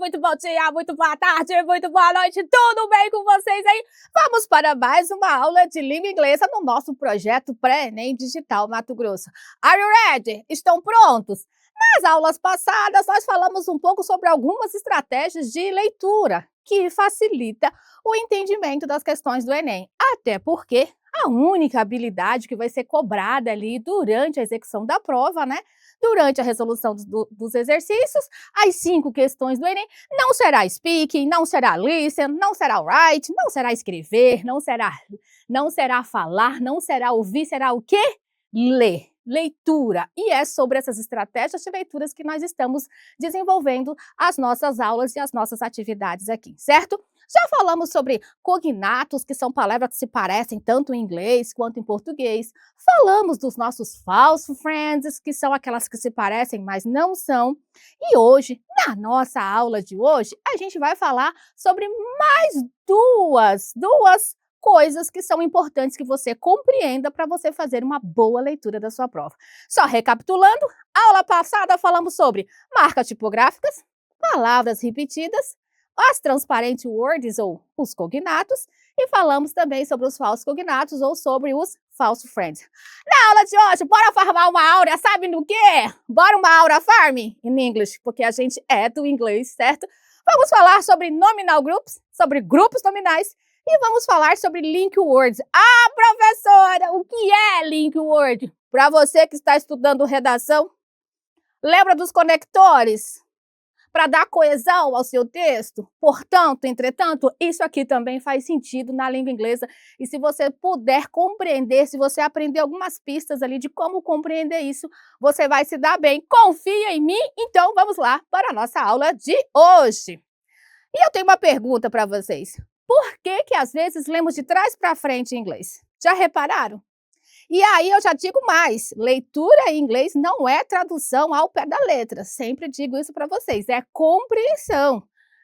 muito bom dia, muito boa tarde, muito boa noite, tudo bem com vocês aí? Vamos para mais uma aula de língua inglesa no nosso projeto Pré-ENEM Digital Mato Grosso. Are you ready? Estão prontos? Nas aulas passadas, nós falamos um pouco sobre algumas estratégias de leitura que facilita o entendimento das questões do Enem, até porque a única habilidade que vai ser cobrada ali durante a execução da prova, né? Durante a resolução dos exercícios, as 5 questões do Enem, não será speaking, não será listen, não será write, não será escrever, não será falar, não será ouvir, será o quê? Ler. Leitura. E é sobre essas estratégias de leituras que nós estamos desenvolvendo as nossas aulas e as nossas atividades aqui, certo? Já falamos sobre cognatos, que são palavras que se parecem tanto em inglês quanto em português. Falamos dos nossos false friends, que são aquelas que se parecem, mas não são. E hoje, na nossa aula de hoje, a gente vai falar sobre mais duas coisas que são importantes que você compreenda para você fazer uma boa leitura da sua prova. Só recapitulando, aula passada falamos sobre marcas tipográficas, palavras repetidas, as transparent words ou os cognatos, e falamos também sobre os falsos cognatos ou sobre os false friends. Na aula de hoje, bora farmar uma aura, sabe no quê? Bora uma aura farm in English, porque a gente é do inglês, certo? Vamos falar sobre nominal groups, sobre grupos nominais, e vamos falar sobre link words. Ah, professora, o que é link word? Para você que está estudando redação, lembra dos conectores? Para dar coesão ao seu texto? Portanto, entretanto, isso aqui também faz sentido na língua inglesa. E se você puder compreender, se você aprender algumas pistas ali de como compreender isso, você vai se dar bem. Confia em mim? Então, vamos lá para a nossa aula de hoje. E eu tenho uma pergunta para vocês. Por que às vezes lemos de trás para frente em inglês? Já repararam? E aí eu já digo mais, leitura em inglês não é tradução ao pé da letra, sempre digo isso para vocês, é compreensão.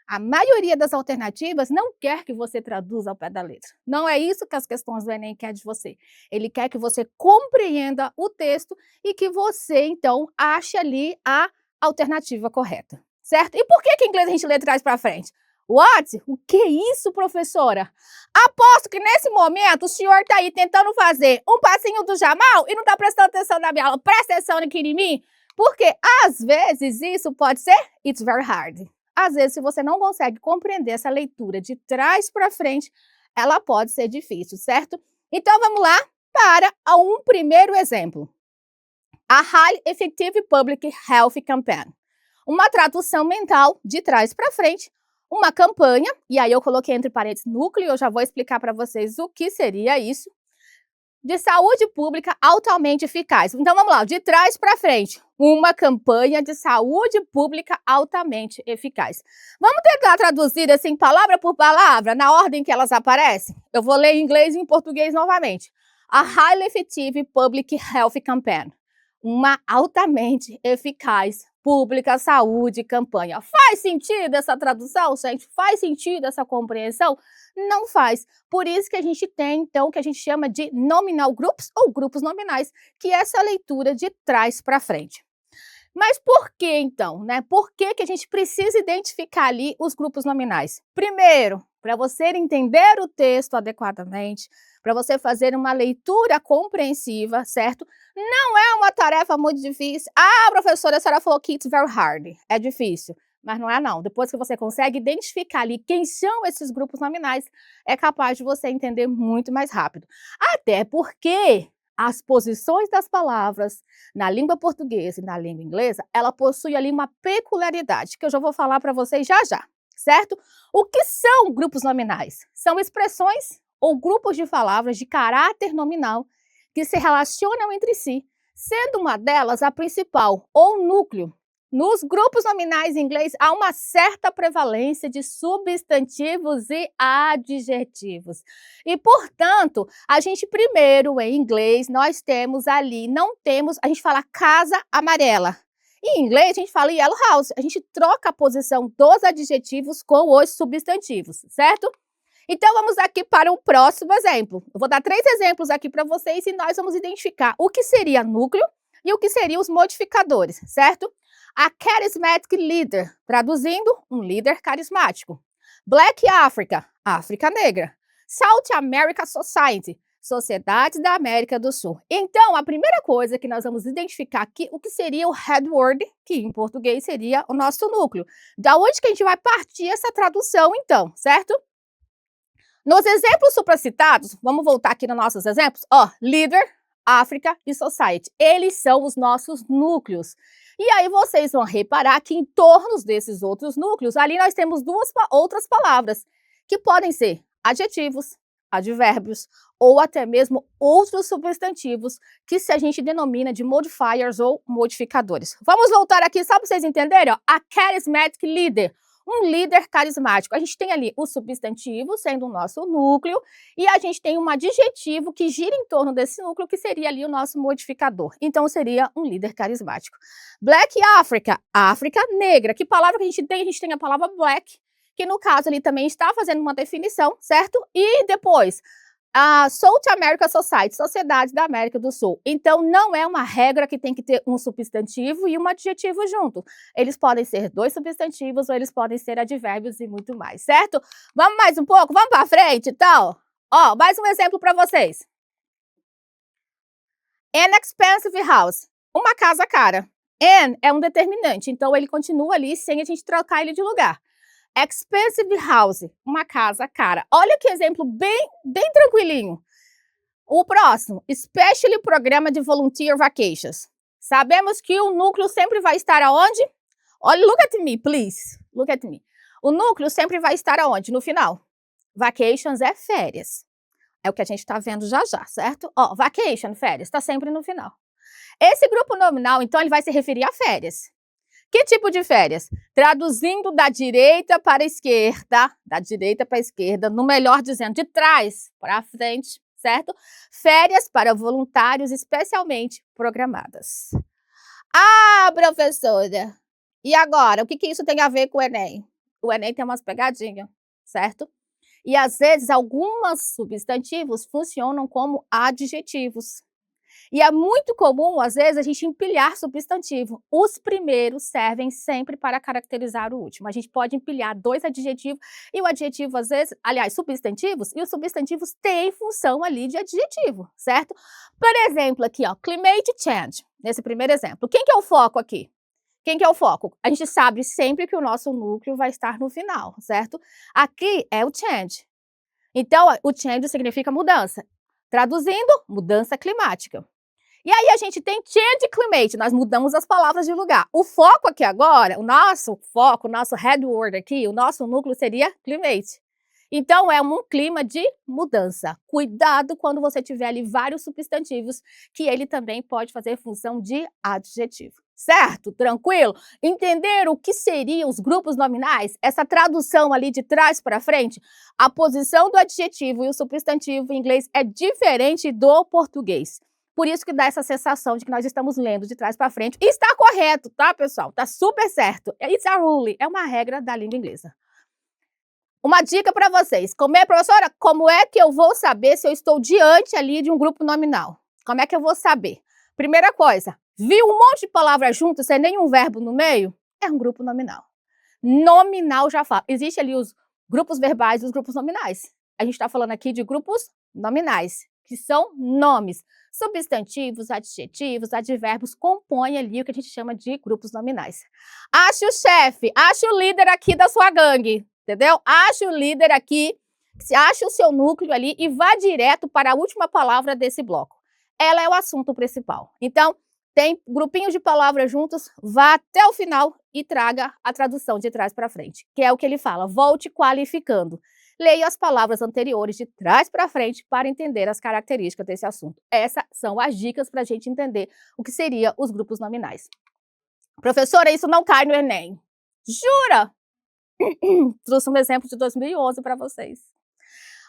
A maioria das alternativas não quer que você traduza ao pé da letra. Não é isso que as questões do Enem querem de você. Ele quer que você compreenda o texto e que você, então, ache ali a alternativa correta, certo? E por que em inglês a gente lê de trás para frente? What? O que é isso, professora? Aposto que nesse momento o senhor está aí tentando fazer um passinho do Jamal e não está prestando atenção na minha aula. Presta atenção aqui em mim, porque às vezes isso pode ser it's very hard. Às vezes, se você não consegue compreender essa leitura de trás para frente, ela pode ser difícil, certo? Então vamos lá para um primeiro exemplo. A Highly Effective Public Health Campaign. Uma tradução mental de trás para frente. Uma campanha, e aí eu coloquei entre parênteses núcleo, eu já vou explicar para vocês o que seria isso, de saúde pública altamente eficaz. Então vamos lá, de trás para frente, uma campanha de saúde pública altamente eficaz. Vamos tentar traduzir assim, palavra por palavra, na ordem que elas aparecem? Eu vou ler em inglês e em português novamente. A Highly Effective Public Health Campaign. Uma altamente eficaz pública, saúde, campanha. Faz sentido essa tradução, gente? Faz sentido essa compreensão? Não faz. Por isso que a gente tem, então, o que a gente chama de nominal groups ou grupos nominais, que é essa leitura de trás para frente. Mas por que, então, né? Por que a gente precisa identificar ali os grupos nominais? Primeiro, para você entender o texto adequadamente, para você fazer uma leitura compreensiva, certo? Não é uma tarefa muito difícil. Ah, professora, a senhora falou que it's very hard. É difícil, mas não é não. Depois que você consegue identificar ali quem são esses grupos nominais, é capaz de você entender muito mais rápido. Até porque as posições das palavras na língua portuguesa e na língua inglesa, ela possui ali uma peculiaridade, que eu já vou falar para vocês já já, certo? O que são grupos nominais? São expressões ou grupos de palavras de caráter nominal que se relacionam entre si, sendo uma delas a principal, ou núcleo. Nos grupos nominais em inglês, há uma certa prevalência de substantivos e adjetivos. E, portanto, a gente primeiro, em inglês, nós temos ali, a gente fala casa amarela. Em inglês, a gente fala yellow house. A gente troca a posição dos adjetivos com os substantivos, certo? Então, vamos aqui para o próximo exemplo. Eu vou dar 3 exemplos aqui para vocês e nós vamos identificar o que seria núcleo e o que seriam os modificadores, certo? A charismatic leader, traduzindo, um líder carismático. Black Africa, África Negra. South America Society, Sociedade da América do Sul. Então, a primeira coisa que nós vamos identificar aqui, o que seria o headword, que em português seria o nosso núcleo. Da onde que a gente vai partir essa tradução, então, certo? Nos exemplos supracitados, vamos voltar aqui nos nossos exemplos, ó, leader, África e society. Eles são os nossos núcleos. E aí vocês vão reparar que em torno desses outros núcleos, ali nós temos outras palavras, que podem ser adjetivos, advérbios, ou até mesmo outros substantivos, que a gente denomina de modifiers ou modificadores. Vamos voltar aqui só para vocês entenderem, ó, a charismatic leader. Um líder carismático. A gente tem ali o substantivo, sendo o nosso núcleo, e a gente tem um adjetivo que gira em torno desse núcleo, que seria ali o nosso modificador. Então, seria um líder carismático. Black Africa, África negra. Que palavra que a gente tem? A gente tem a palavra black, que no caso ali também está fazendo uma definição, certo? E depois, a South America Society, Sociedade da América do Sul. Então, não é uma regra que tem que ter um substantivo e um adjetivo junto. Eles podem ser dois substantivos ou eles podem ser advérbios e muito mais, certo? Vamos mais um pouco? Vamos para frente, então? Ó, mais um exemplo para vocês. An expensive house, uma casa cara. An é um determinante, então ele continua ali sem a gente trocar ele de lugar. Expensive house, uma casa cara. Olha que exemplo bem tranquilinho. O próximo, especially programa de volunteer vacations. Sabemos que o núcleo sempre vai estar aonde? Olha, look at me, please. Look at me. O núcleo sempre vai estar aonde? No final. Vacations é férias. É o que a gente está vendo já, certo? Ó, vacation, férias, está sempre no final. Esse grupo nominal, então, ele vai se referir a férias. Que tipo de férias? Traduzindo da direita para a esquerda, no melhor dizendo, de trás para frente, certo? Férias para voluntários especialmente programadas. Ah, professora, e agora? O que isso tem a ver com o Enem? O Enem tem umas pegadinhas, certo? E às vezes alguns substantivos funcionam como adjetivos. E é muito comum, às vezes, a gente empilhar substantivo. Os primeiros servem sempre para caracterizar o último. A gente pode empilhar dois adjetivos e o adjetivo, às vezes, aliás, substantivos, e os substantivos têm função ali de adjetivo, certo? Por exemplo, aqui, ó, climate change, nesse primeiro exemplo. Quem que é o foco aqui? Quem que é o foco? A gente sabe sempre que o nosso núcleo vai estar no final, certo? Aqui é o change. Então, o change significa mudança. Traduzindo, mudança climática. E aí a gente tem change climate, nós mudamos as palavras de lugar. O foco aqui agora, o nosso foco, o nosso headword aqui, o nosso núcleo seria climate. Então, é um clima de mudança. Cuidado quando você tiver ali vários substantivos, que ele também pode fazer função de adjetivo. Certo? Tranquilo? Entender o que seriam os grupos nominais? Essa tradução ali de trás para frente? A posição do adjetivo e o substantivo em inglês é diferente do português. Por isso que dá essa sensação de que nós estamos lendo de trás para frente. E está correto, tá, pessoal? Tá super certo. It's a rule, é uma regra da língua inglesa. Uma dica para vocês. Professora, como é que eu vou saber se eu estou diante ali de um grupo nominal? Como é que eu vou saber? Primeira coisa, viu um monte de palavras juntas sem nenhum verbo no meio? É um grupo nominal. Nominal já fala. Existe ali os grupos verbais e os grupos nominais. A gente está falando aqui de grupos nominais, que são nomes. Substantivos, adjetivos, advérbios compõem ali o que a gente chama de grupos nominais. Ache o chefe, ache o líder aqui da sua gangue, entendeu? Ache o líder aqui, ache o seu núcleo ali e vá direto para a última palavra desse bloco. Ela é o assunto principal. Então, tem grupinhos de palavras juntos, vá até o final e traga a tradução de trás para frente, que é o que ele fala, volte qualificando. Leia as palavras anteriores de trás para frente para entender as características desse assunto. Essas são as dicas para a gente entender o que seriam os grupos nominais. Professora, isso não cai no Enem. Jura? Trouxe um exemplo de 2011 para vocês.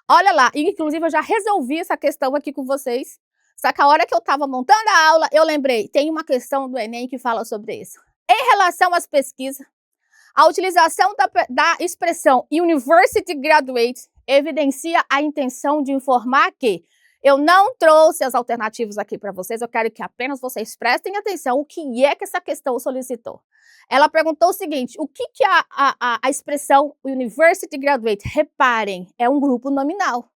Olha lá, inclusive eu já resolvi essa questão aqui com vocês. Só que a hora que eu estava montando a aula, eu lembrei, tem uma questão do Enem que fala sobre isso. Em relação às pesquisas, a utilização da expressão University Graduate evidencia a intenção de informar que Eu não trouxe as alternativas aqui para vocês, eu quero que apenas vocês prestem atenção o que é que essa questão solicitou. Ela perguntou o seguinte, o que a expressão University Graduate, reparem, é um grupo nominal.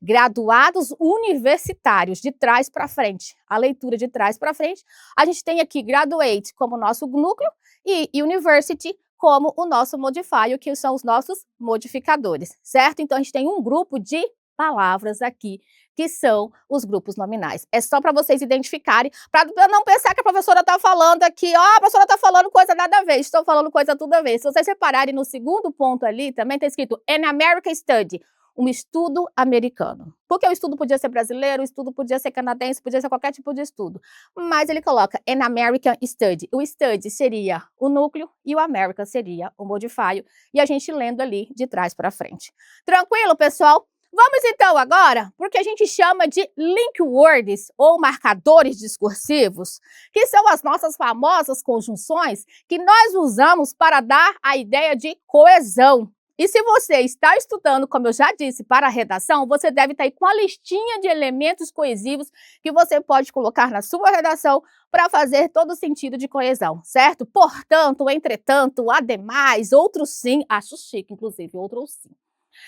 Graduados universitários, de trás para frente. A leitura de trás para frente, a gente tem aqui graduate como nosso núcleo e university como o nosso modifier, que são os nossos modificadores, certo? Então, a gente tem um grupo de palavras aqui, que são os grupos nominais. É só para vocês identificarem, para não pensar que a professora está falando aqui, a professora está falando coisa nada a ver, estou falando coisa tudo a ver. Se vocês repararem no segundo ponto ali, também está escrito An American Study, um estudo americano. Porque o estudo podia ser brasileiro, o estudo podia ser canadense, podia ser qualquer tipo de estudo. Mas ele coloca An American Study. O study seria o núcleo e o American seria o modifier. E a gente lendo ali de trás para frente. Tranquilo, pessoal? Vamos então agora, porque a gente chama de link words ou marcadores discursivos, que são as nossas famosas conjunções que nós usamos para dar a ideia de coesão. E se você está estudando, como eu já disse, para a redação, você deve estar aí com a listinha de elementos coesivos que você pode colocar na sua redação para fazer todo o sentido de coesão, certo? Portanto, entretanto, ademais, outros sim, acho chique, inclusive, outros sim.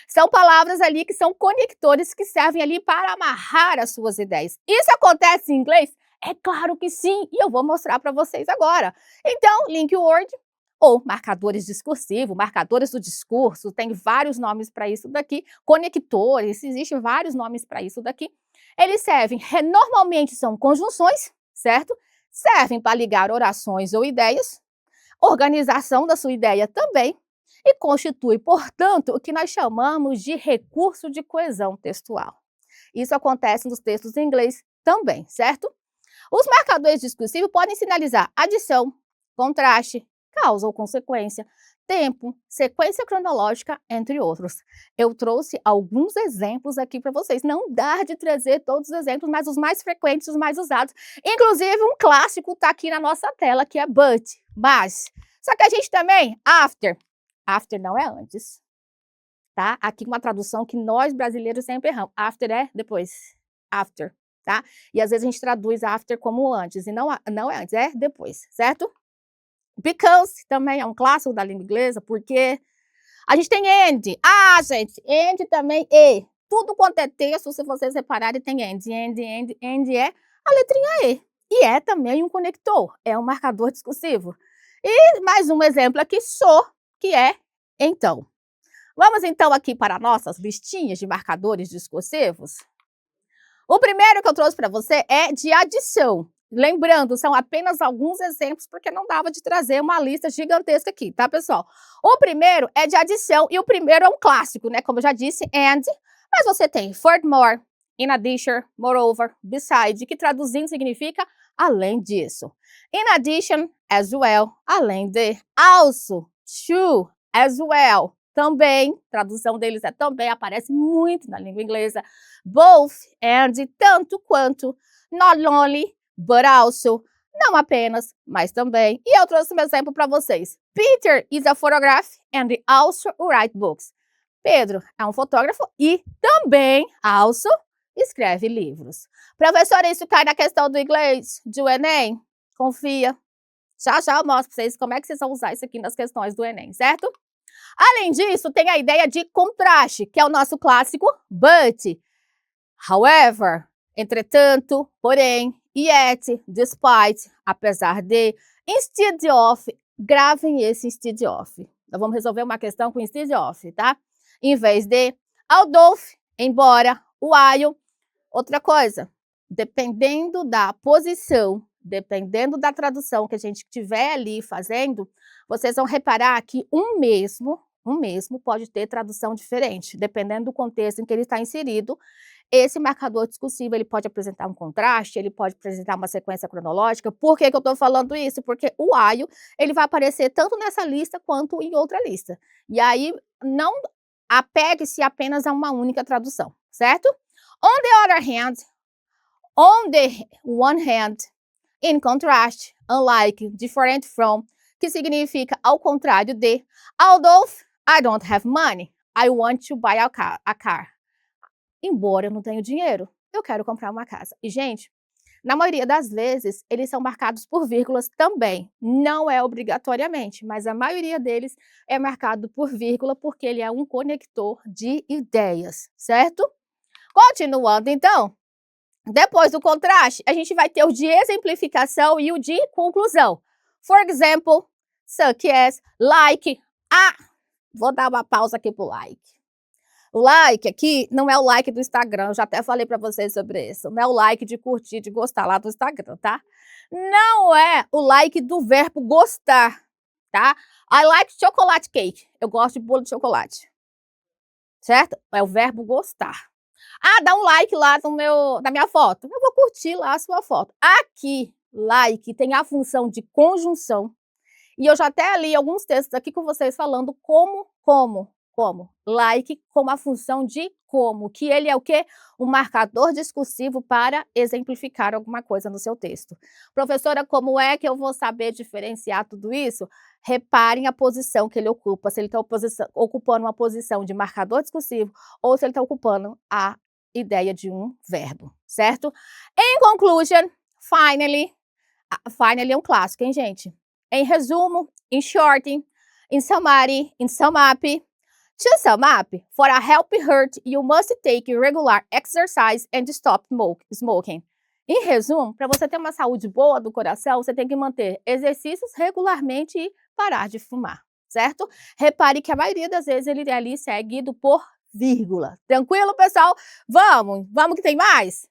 São palavras ali que são conectores que servem ali para amarrar as suas ideias. Isso acontece em inglês? É claro que sim, e eu vou mostrar para vocês agora. Então, link word ou marcadores discursivos, marcadores do discurso, tem vários nomes para isso daqui, conectores, existem vários nomes para isso daqui. Eles servem, normalmente são conjunções, certo? Servem para ligar orações ou ideias, organização da sua ideia também, e constitui, portanto, o que nós chamamos de recurso de coesão textual. Isso acontece nos textos em inglês também, certo? Os marcadores discursivos podem sinalizar adição, contraste, causa ou consequência, tempo, sequência cronológica, entre outros. Eu trouxe alguns exemplos aqui para vocês. Não dá de trazer todos os exemplos, mas os mais frequentes, os mais usados. Inclusive, um clássico está aqui na nossa tela, que é but, mas. Só que a gente também, after. After não é antes, tá? Aqui uma tradução que nós brasileiros sempre erramos. After é depois. After, tá? E às vezes a gente traduz after como antes, e não é antes, é depois, certo? Because também é um clássico da língua inglesa, porque a gente tem and. Ah, gente, and também e. Tudo quanto é texto, se vocês repararem, tem and. And é a letrinha E. E é também um conector, é um marcador discursivo. E mais um exemplo aqui, so, que é então. Vamos então aqui para nossas listinhas de marcadores discursivos. O primeiro que eu trouxe para você é de adição. Lembrando, são apenas alguns exemplos, porque não dava de trazer uma lista gigantesca aqui, tá, pessoal? O primeiro é de adição, e o primeiro é um clássico, né? Como eu já disse, and, mas você tem furthermore, in addition, moreover, beside, que traduzindo significa além disso. In addition, as well, além de. Also, to, as well. Também, tradução deles é também, aparece muito na língua inglesa. Both, and, tanto quanto, not only, but also, não apenas, mas também. E eu trouxe um exemplo para vocês. Peter is a photographer and also write books. Pedro é um fotógrafo e também, also, escreve livros. Professora, isso cai na questão do inglês, do Enem? Confia. Já eu mostro para vocês como é que vocês vão usar isso aqui nas questões do Enem, certo? Além disso, tem a ideia de contraste, que é o nosso clássico but, however, entretanto, porém, yet, despite, apesar de, instead of, gravem esse instead of. Então, vamos resolver uma questão com instead of, tá? Em vez de, although, embora, while. Outra coisa, dependendo da posição, dependendo da tradução que a gente estiver ali fazendo, vocês vão reparar que um mesmo pode ter tradução diferente, dependendo do contexto em que ele está inserido. Esse marcador discursivo, ele pode apresentar um contraste, ele pode apresentar uma sequência cronológica. Por que eu estou falando isso? Porque o while, ele vai aparecer tanto nessa lista quanto em outra lista. E aí, não apegue-se apenas a uma única tradução, certo? On the other hand, on the one hand, in contrast, unlike, different from, que significa ao contrário de, although I don't have money, I want to buy a car. Embora eu não tenha dinheiro, eu quero comprar uma casa. E, gente, na maioria das vezes, eles são marcados por vírgulas também. Não é obrigatoriamente, mas a maioria deles é marcado por vírgula porque ele é um conector de ideias, certo? Continuando, então, depois do contraste, a gente vai ter o de exemplificação e o de conclusão. For example, such as, like. Vou dar uma pausa aqui pro like. O like aqui não é o like do Instagram, eu já até falei para vocês sobre isso. Não é o like de curtir, de gostar lá do Instagram, tá? Não é o like do verbo gostar, tá? I like chocolate cake. Eu gosto de bolo de chocolate. Certo? É o verbo gostar. Dá um like lá na minha foto. Eu vou curtir lá a sua foto. Aqui, like tem a função de conjunção. E eu já até li alguns textos aqui com vocês falando como. Like como a função de como, que ele é o quê? Um marcador discursivo para exemplificar alguma coisa no seu texto. Professora, como é que eu vou saber diferenciar tudo isso? Reparem a posição que ele ocupa, se ele está ocupando uma posição de marcador discursivo ou se ele está ocupando a ideia de um verbo, certo? In conclusion, finally é um clássico, hein, gente? Em resumo, in short, in summary, in sum up. To sum up, for a healthy heart, you must take regular exercise and stop smoking. Em resumo, para você ter uma saúde boa do coração, você tem que manter exercícios regularmente e parar de fumar, certo? Repare que a maioria das vezes ele é ali seguido por vírgula. Tranquilo, pessoal? Vamos que tem mais?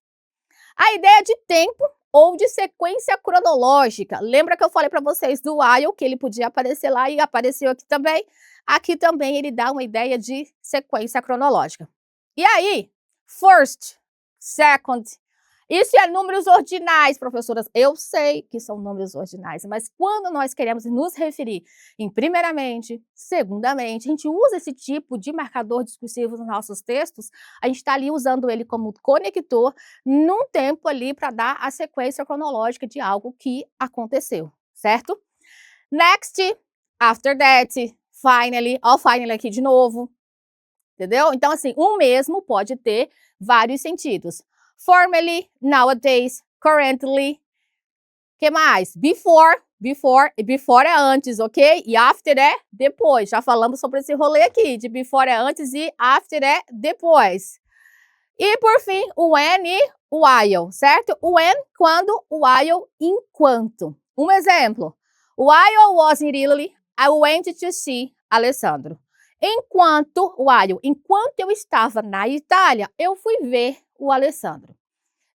A ideia de tempo ou de sequência cronológica. Lembra que eu falei para vocês do while, que ele podia aparecer lá e apareceu aqui também? Aqui também ele dá uma ideia de sequência cronológica. E aí, first, second, isso é números ordinais, professoras. Eu sei que são números ordinais, mas quando nós queremos nos referir em primeiramente, segundamente, a gente usa esse tipo de marcador discursivo nos nossos textos, a gente está ali usando ele como conector num tempo ali para dar a sequência cronológica de algo que aconteceu, certo? Next, after that, finally, ó, finally aqui de novo, entendeu? Então, assim, o mesmo pode ter vários sentidos. Formerly, nowadays, currently. Que mais? Before é antes, ok? E after é depois. Já falamos sobre esse rolê aqui, de before é antes e after é depois. E por fim, o when e o while, certo? O when, quando, o while, enquanto. Um exemplo. While I was in Italy, I went to see Alessandro. Enquanto eu estava na Itália, eu fui ver o Alessandro.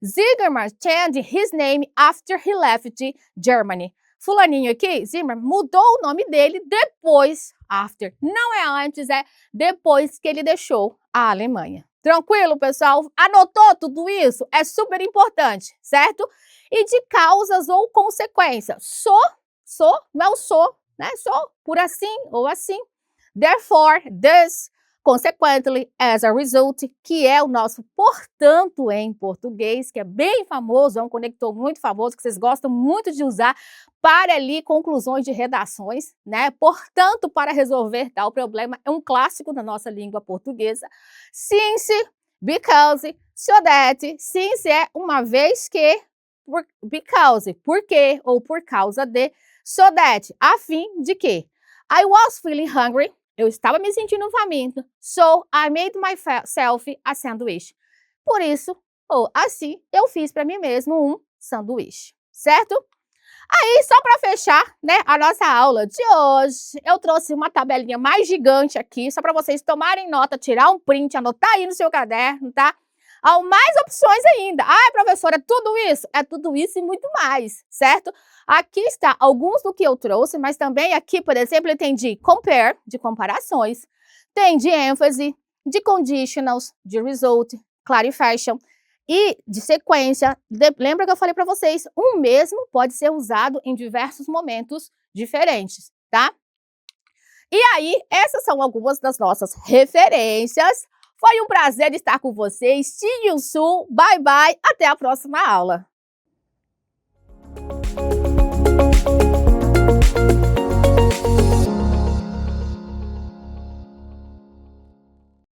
Zimmermann changed his name after he left Germany. Fulaninho aqui, Zimmermann, mudou o nome dele depois, after. Não é antes, é depois que ele deixou a Alemanha. Tranquilo, pessoal? Anotou tudo isso? É super importante, certo? E de causas ou consequências. Não sou, né? Sou por assim ou assim. Therefore, thus, consequently, as a result, que é o nosso portanto em português, que é bem famoso, é um conector muito famoso, que vocês gostam muito de usar para ali conclusões de redações, né? Portanto, para resolver tal problema, é um clássico da nossa língua portuguesa. Since, because, so that, since é uma vez que, because, porque ou por causa de, so that, a fim de que. I was feeling hungry. Eu estava me sentindo faminto, so I made myself a sandwich. Por isso, ou assim, eu fiz para mim mesmo um sanduíche, certo? Aí, só para fechar, né, a nossa aula de hoje, eu trouxe uma tabelinha mais gigante aqui, só para vocês tomarem nota, tirar um print, anotar aí no seu caderno, tá? Há mais opções ainda. Professora, é tudo isso? É tudo isso e muito mais, certo? Aqui está alguns do que eu trouxe, mas também aqui, por exemplo, tem de compare, de comparações, tem de ênfase, de conditionals, de result, clarification e de sequência. Lembra que eu falei para vocês, o mesmo pode ser usado em diversos momentos diferentes, tá? E aí, essas são algumas das nossas referências. Foi um prazer estar com vocês. See you soon. Bye, bye. Até a próxima aula.